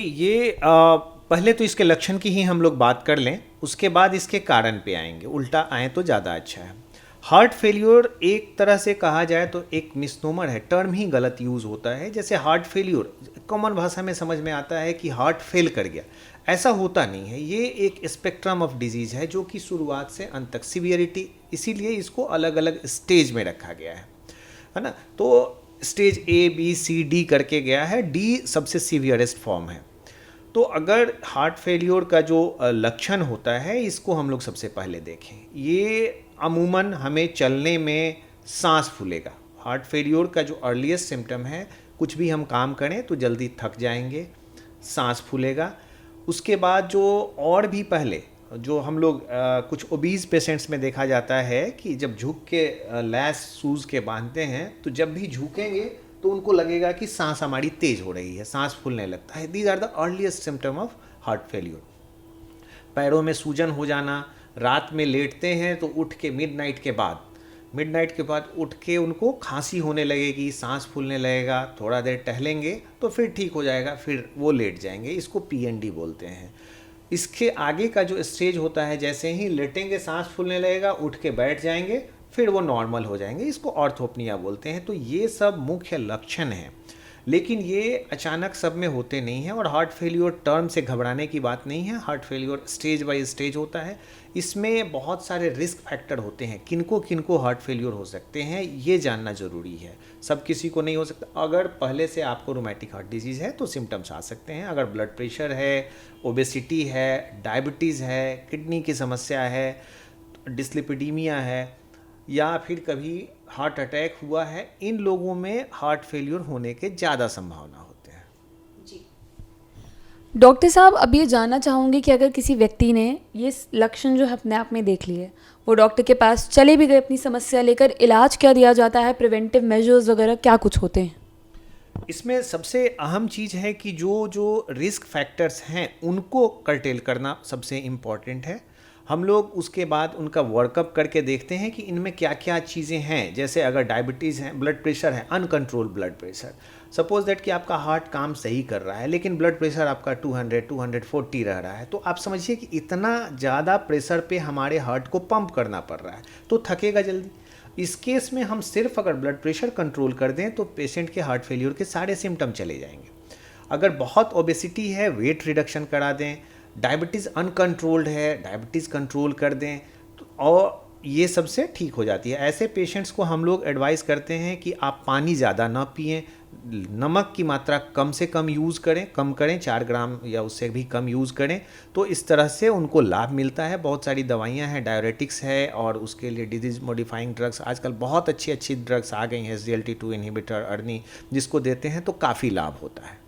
ये पहले तो इसके लक्षण की ही हम लोग बात कर लें, उसके बाद इसके कारण पे आएंगे, उल्टा आए तो ज़्यादा अच्छा है। हार्ट फेल्योर एक तरह से कहा जाए तो एक मिसनोमर है, टर्म ही गलत यूज़ होता है। जैसे हार्ट फेल्योर कॉमन भाषा में समझ में आता है कि हार्ट फेल कर गया, ऐसा होता नहीं है। ये एक स्पेक्ट्रम ऑफ डिजीज़ है जो कि शुरुआत से अंत तक सीवियरिटी, इसीलिए इसको अलग अलग स्टेज में रखा गया है ना। तो stage A B C D करके गया है, डी सबसे सीवियरेस्ट फॉर्म है। तो अगर हार्ट फेल्योर का जो लक्षण होता है, इसको हम लोग सबसे पहले देखें। ये अमूमन हमें चलने में सांस फूलेगा। हार्ट फेल्योर का जो अर्लीस्ट सिम्टम है, कुछ भी हम काम करें तो जल्दी थक जाएंगे, सांस फूलेगा। उसके बाद जो और भी पहले जो हम लोग कुछ ओबीज पेशेंट्स में देखा जाता है कि जब झुक के लैस सूज के बांधते हैं, तो जब भी झुकेंगे तो उनको लगेगा कि सांस हमारी तेज हो रही है, सांस फूलने लगता है। These are the earliest symptom of heart failure. पैरों में सूजन हो जाना, रात में लेटते हैं तो उठ के मिडनाइट के बाद उठ के उनको खांसी होने लगेगी, सांस फूलने लगेगा, थोड़ा देर टहलेंगे तो फिर ठीक हो जाएगा, फिर वो लेट जाएंगे, इसको पीएनडी बोलते हैं। इसके आगे का जो स्टेज होता है, जैसे ही लेटेंगे सांस फूलने लगेगा, उठ के बैठ जाएंगे, फिर वो नॉर्मल हो जाएंगे, इसको ऑर्थोपनिया बोलते हैं। तो ये सब मुख्य लक्षण हैं, लेकिन ये अचानक सब में होते नहीं हैं। और हार्ट फेल्योर टर्म से घबराने की बात नहीं है, heart failure stage by stage होता है। इसमें बहुत सारे रिस्क फैक्टर होते हैं, किनको हार्ट फेल्योर हो सकते हैं ये जानना ज़रूरी है। सब किसी को नहीं हो सकता। अगर पहले से आपको रोमैटिक हार्ट डिजीज़ है तो सिम्टम्स आ सकते हैं। अगर ब्लड प्रेशर है, ओबेसिटी है, डायबिटीज़ है, किडनी की समस्या है, डिस्लिपिडीमिया है, या फिर कभी हार्ट अटैक हुआ है, इन लोगों में हार्ट फेल्योर होने के ज़्यादा संभावना होते हैं। जी डॉक्टर साहब, अब ये जानना चाहूँगी कि अगर किसी व्यक्ति ने ये लक्षण जो है अपने आप में देख लिए, वो डॉक्टर के पास चले भी गए अपनी समस्या लेकर, इलाज क्या दिया जाता है, प्रिवेंटिव मेजर्स वगैरह क्या कुछ होते हैं? इसमें सबसे अहम चीज़ है कि जो रिस्क फैक्टर्स हैं उनको कर्टेल करना सबसे इम्पॉर्टेंट है। हम लोग उसके बाद उनका वर्कअप करके देखते हैं कि इनमें क्या क्या चीज़ें हैं। जैसे अगर डायबिटीज़ है, ब्लड प्रेशर है, uncontrol blood pressure, suppose that कि आपका हार्ट काम सही कर रहा है लेकिन ब्लड प्रेशर आपका 200-240 रह रहा है, तो आप समझिए कि इतना ज़्यादा प्रेशर पे हमारे हार्ट को पंप करना पड़ रहा है, तो थकेगा जल्दी। इस केस में हम सिर्फ अगर ब्लड प्रेशर कंट्रोल कर दें तो पेशेंट के हार्ट फेल्योर के सारे सिम्टम चले जाएंगे। अगर बहुत ओबेसिटी है, वेट रिडक्शन करा दें, डायबिटीज़ अनकंट्रोल्ड है, डायबिटीज़ कंट्रोल कर दें, तो और ये सबसे ठीक हो जाती है। ऐसे पेशेंट्स को हम लोग एडवाइस करते हैं कि आप पानी ज़्यादा ना पिएं, नमक की मात्रा कम से कम यूज़ करें, कम करें, 4 ग्राम या उससे भी कम यूज़ करें, तो इस तरह से उनको लाभ मिलता है। बहुत सारी दवाइयाँ हैं, डायरेटिक्स है, और उसके लिए डिजीज़ मॉडिफाइंग ड्रग्स, आजकल बहुत अच्छी अच्छी ड्रग्स आ गई हैं, SGLT2 इनहिबिटर, अर्नी, जिसको देते हैं तो काफ़ी लाभ होता है।